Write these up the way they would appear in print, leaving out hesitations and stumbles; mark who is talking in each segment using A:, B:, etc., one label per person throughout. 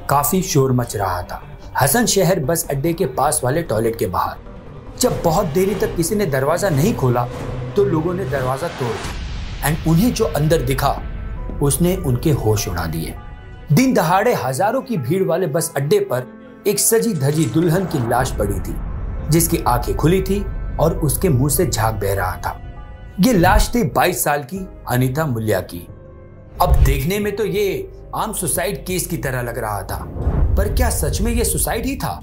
A: काफी शोर मच रहा था हसन शहर बस अड्डे के पास वाले टॉयलेट के बाहर। जब बहुत देरी तक किसी ने दरवाजा नहीं खोला तो लोगों ने दरवाजा तोड़ दिया एंड उन्हें जो अंदर दिखा उसने उनके होश उड़ा दिए। दिन दहाड़े हजारों की भीड़ वाले बस अड्डे पर एक सजी धजी दुल्हन की लाश पड़ी थी जिसकी आंखें खुली थी और उसके मुंह से झाग बह रहा था। ये लाश थी 22 साल की अनीता मुल्या की। अब देखने में तो ये आम सुसाइड केस की तरह लग रहा था, पर क्या सच में ये सुसाइड ही था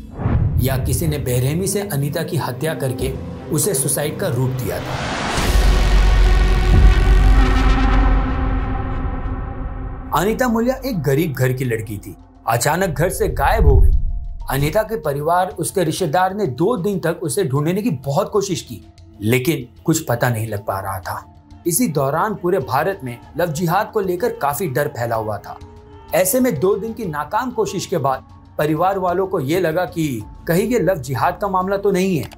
A: या किसी ने बेरहमी से अनीता की हत्या करके उसे सुसाइड का रूप दिया था? अनीता मुल्या एक गरीब घर की लड़की थी। अचानक घर से गायब हो गई। अनीता के परिवार, उसके रिश्तेदार ने 2 दिन तक उसे ढूंढने की बहुत कोशिश की, लेकिन कुछ पता नहीं लग पा रहा था। इसी दौरान पूरे भारत में लव जिहाद को लेकर काफी डर फैला हुआ था। ऐसे में 2 दिन की नाकाम कोशिश के बाद परिवार वालों को ये लगा कि कहीं ये लव जिहाद का मामला तो नहीं है,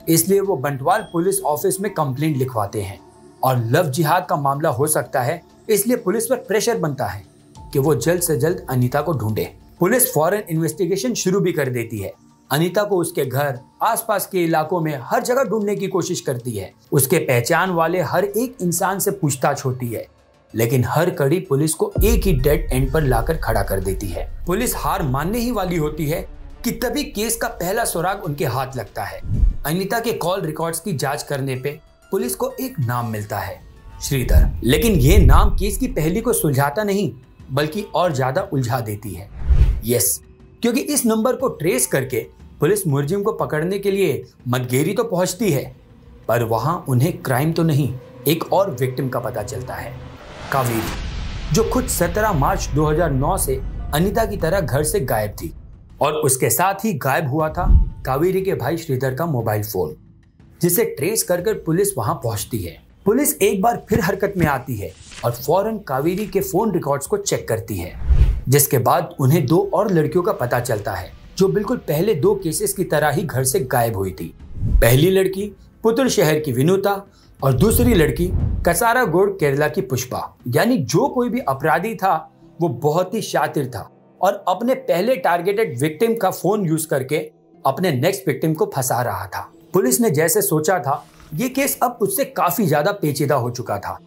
A: इसलिए वो बंटवाल पुलिस ऑफिस में कंप्लेंट लिखवाते हैं और लव जिहाद का मामला हो सकता है, इसलिए पुलिस पर प्रेशर बनता है कि वो जल्द से जल्द अनीता को ढूंढे। पुलिस फौरन इन्वेस्टिगेशन शुरू भी कर देती है। अनीता को उसके घर, आसपास के इलाकों में हर जगह ढूंढने की कोशिश करती है। उसके पहचान वाले हर एक इंसान से पूछताछ होती है, लेकिन हर कड़ी पुलिस को एक ही डेड एंड पर लाकर खड़ा कर देती है। पुलिस हार मानने ही वाली होती है कि तभी केस का पहला सुराग उनके हाथ लगता है। अनीता के कॉल रिकॉर्ड्स की जांच करने पे पुलिस को एक नाम मिलता है, श्रीधर। लेकिन ये नाम केस की पहेली को सुलझाता नहीं बल्कि और ज्यादा उलझा देती है। यस, क्योंकि इस नंबर को ट्रेस करके पुलिस मुलजिम को पकड़ने के लिए मदगेरी तो पहुंचती है, पर वहां उन्हें क्राइम तो नहीं, एक और विक्टिम का पता चलता है, कावेरी, जो खुद 17 मार्च 2009 से अनीता की तरह घर से गायब थी। और उसके साथ ही गायब हुआ था कावेरी के भाई श्रीधर का मोबाइल फोन, जिसे ट्रेस कर पुलिस वहां पहुंचती है। पुलिस एक बार फिर हरकत में आती है और फौरन कावेरी के फोन रिकॉर्ड्स को चेक करती है, जिसके बाद उन्हें 2 और लड़कियों का पता चलता है जो बिल्कुल पहले 2 केसेस की तरह ही घर से गायब हुई थी। पहली लड़की पुतुल शहर की विनुता और दूसरी लड़की कसारागोड केरला की पुष्पा। यानी जो कोई भी अपराधी था वो बहुत ही शातिर था और अपने पहले टारगेटेड विक्टिम का फोन यूज करके अपने नेक्स्ट विक्टिम को फंसा रहा था। पुलिस ने जैसे सोचा था ये केस अब उससे काफी ज्यादा पेचीदा हो चुका था।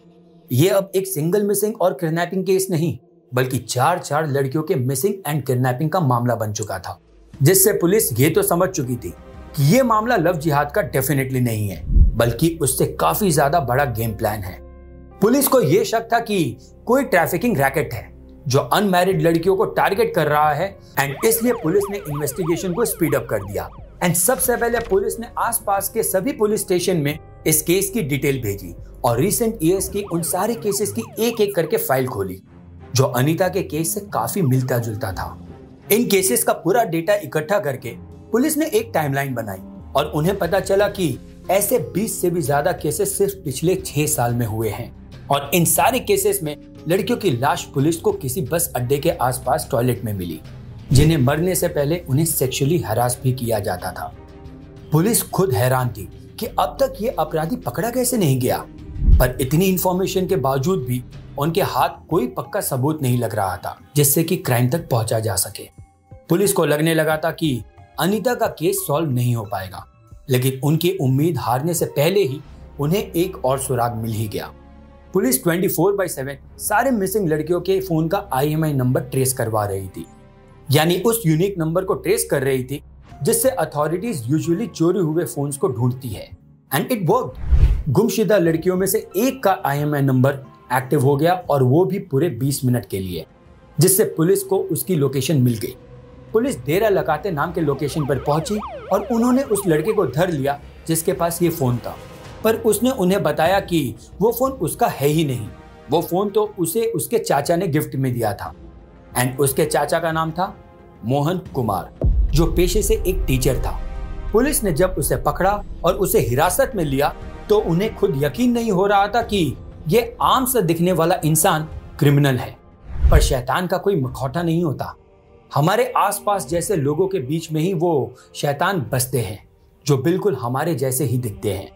A: ये अब एक सिंगल मिसिंग और किडनैपिंग केस नहीं बल्कि 4 लड़कियों के मिसिंग एंड किडनैपिंग का मामला बन चुका था, जिससे पुलिस ये तो समझ चुकी थी कि ये मामला लव जिहाद का डेफिनेटली नहीं है बल्कि उससे काफी ज्यादा बड़ा गेम प्लान है। पुलिस को यह शक था कि कोई ट्रैफिकिंग रैकेट है जो अनमैरिड लड़कियों को टारगेट कर रहा है एंड इसलिए पुलिस ने इन्वेस्टिगेशन को स्पीड अप कर दिया। एंड सबसे पहले पुलिस ने आसपास के सभी पुलिस स्टेशन में इस केस की डिटेल भेजी और रिसेंट ईयर्स की उन सारे केसेस की एक-एक करके फाइल खोली जो अनीता के केस से काफी मिलता जुलता था। इन केसेस का पूरा डेटा इकट्ठा करके पुलिस ने एक टाइमलाइन बनाई और उन्हें पता चला कि ऐसे 20 से भी ज्यादा केसेस सिर्फ पिछले 6 साल में हुए हैं और इन सारे केसेस में लड़कियों की लाश पुलिस को किसी बस अड्डे के आसपास टॉयलेट में मिली, जिन्हें मरने से पहले उन्हें सेक्सुअली हरास भी किया जाता था। पुलिस खुद हैरान थी कि अब तक ये अपराधी पकड़ा कैसे नहीं गया, पर इतनी इंफॉर्मेशन के बावजूद भी उनके हाथ कोई पक्का सबूत नहीं लग रहा था जिससे कि क्राइम तक पहुंचा जा सके। पुलिस को लगने लगा था कि अनीता का केस सॉल्व नहीं हो पाएगा, लेकिन उनकी उम्मीद हारने से पहले ही उन्हें एक और सुराग मिल ही गया। पुलिस 24/7 सारे मिसिंग लड़कियों के फोन का IMEI नंबर ट्रेस करवा रही थी, यानी उस यूनिक नंबर को ट्रेस कर रही थी जिससे अथॉरिटीज यूजुअली चोरी हुए फोन्स को ढूंढती है। And it worked. गुमशुदा लड़कियों में से एक का IMEI नंबर एक्टिव हो गया और वो भी पूरे 20 मिनट के लिए, जिससे पुलिस को उसकी लोकेशन मिल गई। पुलिस डेरा लगाते नाम के लोकेशन पर पहुंची और उन्होंने उस लड़के को धर लिया जिसके पास ये फोन था, पर उसने उन्हें बताया कि वो फोन उसका है ही नहीं, वो फोन तो उसे उसके चाचा ने गिफ्ट में दिया था। एंड उसके चाचा का नाम था मोहन कुमार, जो पेशे से एक टीचर था। पुलिस ने जब उसे पकड़ा और उसे हिरासत में लिया तो उन्हें खुद यकीन नहीं हो रहा था कि ये आम सा दिखने वाला इंसान क्रिमिनल है, पर शैतान का कोई मखौटा नहीं होता। हमारे आसपास जैसे लोगों के बीच में ही वो शैतान बसते हैं जो बिल्कुल हमारे जैसे ही दिखते हैं।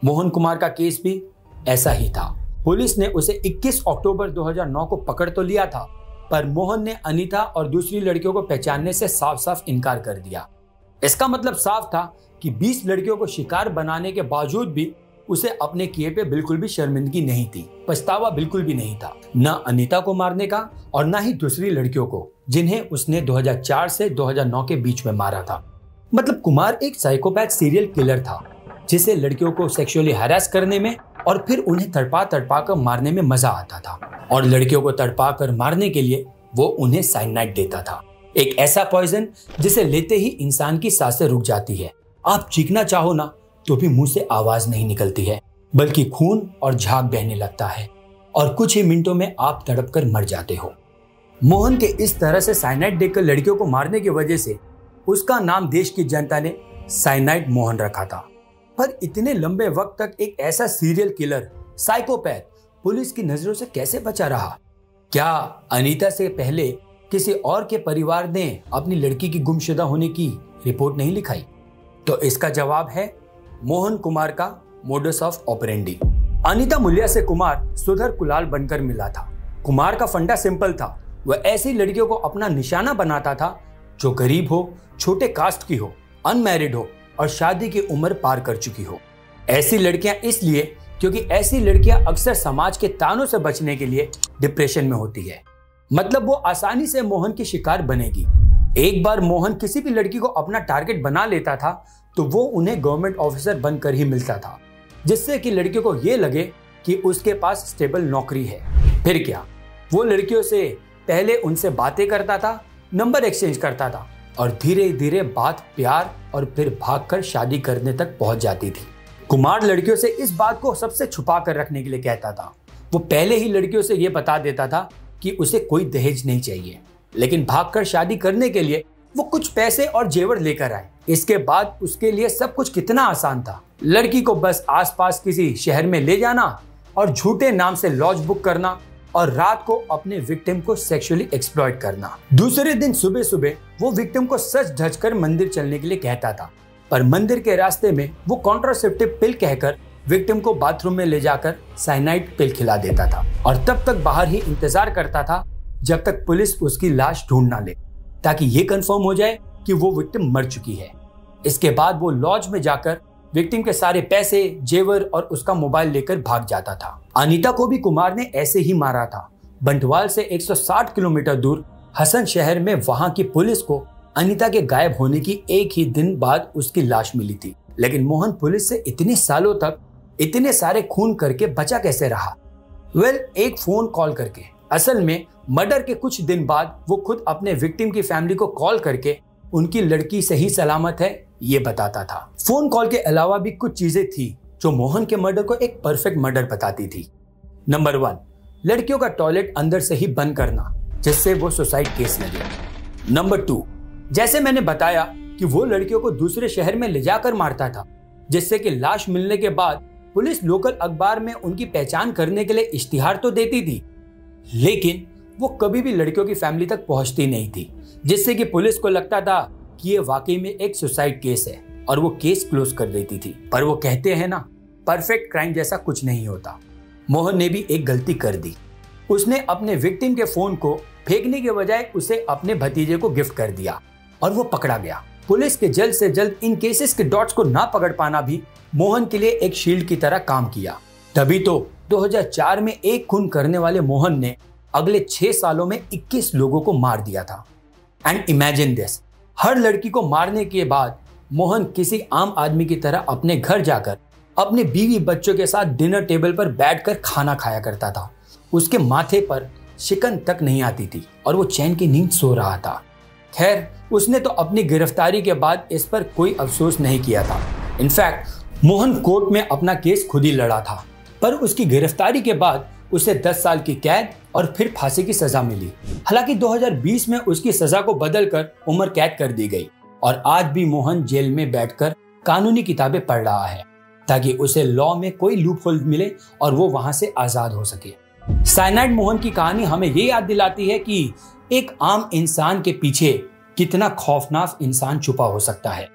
A: मोहन कुमार का केस भी ऐसा ही था। पुलिस ने उसे 21 अक्टूबर 2009 को पकड़ तो लिया था, पर मोहन ने अनीता और दूसरी लड़कियों को पहचानने से साफ साफ इनकार कर दिया। इसका मतलब साफ था कि 20 लड़कियों को शिकार बनाने के बावजूद भी उसे अपने किए पे बिल्कुल भी शर्मिंदगी नहीं थी, पछतावा बिल्कुल भी नहीं था, न अनीता को मारने का और न ही दूसरी लड़कियों को जिन्हें उसने 2004 से 2009 के बीच में मारा था। मतलब कुमार एक साइकोपैथ सीरियल किलर था जिसे लड़कियों को सेक्सुअली हैरेस करने में और फिर उन्हें तड़पा कर मारने में मजा आता था। और लड़कियों को तड़पा कर मारने के लिए वो उन्हें साइनाइड देता था, एक ऐसा पॉइजन जिसे लेते ही इंसान की सांसें रुक जाती है। आप चीखना चाहो ना तो भी मुंह से आवाज नहीं निकलती है, बल्कि खून और झाग बहने लगता है और कुछ ही मिनटों में आप तड़प कर मर जाते हो। मोहन के इस तरह से साइनाइड देकर लड़कियों को मारने की वजह से उसका नाम देश की जनता ने साइनाइड मोहन रखा था। पर इतने लंबे वक्त तक एक ऐसा सीरियल किलर, साइकोपैथ पुलिस की नजरों से कैसे बचा रहा? क्या अनीता से पहले किसी और के परिवार ने अपनी लड़की की गुमशुदा होने की रिपोर्ट नहीं लिखाई? तो इसका जवाब है मोहन कुमार का modus of operandi. Anita Muliya से कुमार सुधर कुलाल बनकर मिला था। कुमार का फंडा सिंपल था, वह ऐसी लड़कियों को अपना निशाना बनाता था जो गरीब हो, छोटे कास्ट की हो, अनमैरिड हो और शादी की उम्र पार कर चुकी हो। ऐसी लड़कियां इसलिए क्योंकि ऐसी लड़कियां अक्सर समाज के तानों से बचने के लिए डिप्रेशन में होती है। मतलब वो आसानी से मोहन की शिकार बनेगी। एक बार मोहन किसी भी लड़की को अपना टारगेट बना लेता था तो वो उन्हें गवर्नमेंट ऑफिसर बनकर ही मिलता था, जिससे कि लड़कियों को ये लगे कि उसके पास स्टेबल नौकरी है। फिर क्या, वो लड़कियों से पहले उनसे बातें करता था, नंबर एक्सचेंज करता था और धीरे धीरे बात प्यार और फिर भागकर शादी करने तक पहुंच जाती थी। कुमार लड़कियों से इस बात को सबसे छुपा कर रखने के लिए कहता था। वो पहले ही लड़कियों से ये बता देता था कि उसे कोई दहेज नहीं चाहिए, लेकिन भागकर शादी करने के लिए वो कुछ पैसे और जेवर लेकर आए। इसके बाद उसके लिए सब कुछ कितना आसान था। लड़की को बस आसपास किसी शहर में ले जाना और झूठे नाम से लॉज बुक करना और रात को अपने विक्टिम को सेक्सुअली एक्सप्लॉइट करना। दूसरे दिन सुबह सुबह वो विक्टिम को सच धज कर मंदिर चलने के लिए कहता था, पर मंदिर के रास्ते में वो कॉन्ट्रासेप्टिव पिल कहकर विक्टिम को बाथरूम में ले जाकर साइनाइड पिल खिला देता था और तब तक बाहर ही इंतजार करता था जब तक पुलिस उसकी लाश ढूंढ ना ले, ताकि ये कंफर्म हो जाए कि वो विक्टिम मर चुकी है। इसके बाद वो लॉज में जाकर विक्टिम के सारे पैसे, जेवर और उसका मोबाइल लेकर भाग जाता था। अनीता को भी कुमार ने ऐसे ही मारा था। बंटवाल से 160 किलोमीटर दूर हसन शहर में वहां की पुलिस को अनीता के गायब होने की एक ही दिन बाद उसकी लाश मिली थी। लेकिन मोहन पुलिस से इतने सालों तक इतने सारे खून करके बचा कैसे रहा? एक फोन कॉल करके। असल में मर्डर के कुछ दिन बाद वो खुद अपने विक्टिम की फैमिली को कॉल करके उनकी लड़की सही सलामत है ये बताता था। फोन कॉल के अलावा भी कुछ चीजें थी जो मोहन के मर्डर को एक परफेक्ट मर्डर बताती थी। नंबर 1, लड़कियों का टॉयलेट अंदर से ही बंद करना जिससे वो सुसाइड केस लगे। नंबर 2, जैसे मैंने बताया कि वो लड़कियों को दूसरे शहर में ले जाकर मारता था, जिससे कि लाश मिलने के बाद पुलिस लोकल अखबार में उनकी पहचान करने के लिए इश्तिहार तो देती थी, लेकिन वो कभी भी लड़कियों की फैमिली तक पहुंचती नहीं थी, जिससे कि पुलिस को लगता था कि ये वाकई में एक सुसाइड केस है और वो केस क्लोज कर देती थी। पर वो कहते हैं ना, परफेक्ट क्राइम जैसा कुछ नहीं होता। मोहन ने भी एक गलती कर दी। उसने अपने विक्टिम के फोन को फेंकने के बजाय उसे अपने भतीजे को गिफ्ट कर दिया और वो पकड़ा गया। पुलिस के जल्द से जल्द इन केसेस के डॉट्स को ना पकड़ पाना भी मोहन के लिए एक शील्ड की तरह काम किया। तभी तो 2004 में एक खून करने वाले मोहन ने अगले 6 सालों में 21 लोगों को मार दिया था। एंड इमेजिन दिस, हर लड़की को मारने के बाद मोहन किसी आम आदमी की तरह अपने घर जाकर अपने बीवी बच्चों के साथ डिनर टेबल पर बैठकर खाना खाया करता था। उसके माथे पर शिकन तक नहीं आती थी और वो चैन की नींद सो रहा था। खैर, उसने तो अपनी गिरफ्तारी के बाद इस पर कोई अफसोस नहीं किया था। इनफैक्ट मोहन कोर्ट में अपना केस खुद ही लड़ा था, पर उसकी गिरफ्तारी के बाद उसे 10 साल की कैद और फिर फांसी की सजा मिली। हालांकि 2020 में उसकी सजा को बदलकर उम्र कैद कर दी गई और आज भी मोहन जेल में बैठकर कानूनी किताबें पढ़ रहा है ताकि उसे लॉ में कोई लूप होल मिले और वो वहां से आजाद हो सके। साइनाइड मोहन की कहानी हमें ये याद दिलाती है कि एक आम इंसान के पीछे कितना खौफनाक इंसान छुपा हो सकता है।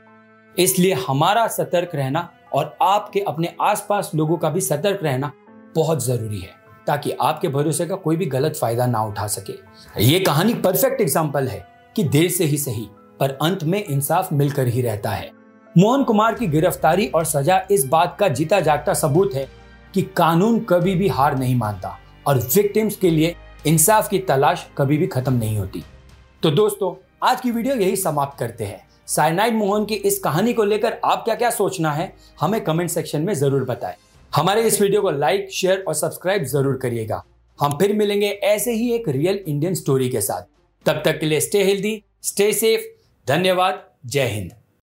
A: इसलिए हमारा सतर्क रहना और आपके अपने आसपास लोगों का भी सतर्क रहना बहुत जरूरी है, ताकि आपके भरोसे का कोई भी गलत फायदा ना उठा सके। ये कहानी परफेक्ट एग्जाम्पल है कि देर से ही सही पर अंत में इंसाफ मिलकर ही रहता है। मोहन कुमार की गिरफ्तारी और सजा इस बात का जीता जागता सबूत है कि कानून कभी भी हार नहीं मानता और विक्टिम्स के लिए इंसाफ की तलाश कभी भी खत्म नहीं होती। तो दोस्तों, आज की वीडियो यही समाप्त करते हैं। साइनाइड मोहन की इस कहानी को लेकर आप क्या क्या सोचना है हमें कमेंट सेक्शन में जरूर बताएं। हमारे इस वीडियो को लाइक, शेयर और सब्सक्राइब जरूर करिएगा। हम फिर मिलेंगे ऐसे ही एक रियल इंडियन स्टोरी के साथ। तब तक के लिए स्टे हेल्दी, स्टे सेफ। धन्यवाद। जय हिंद।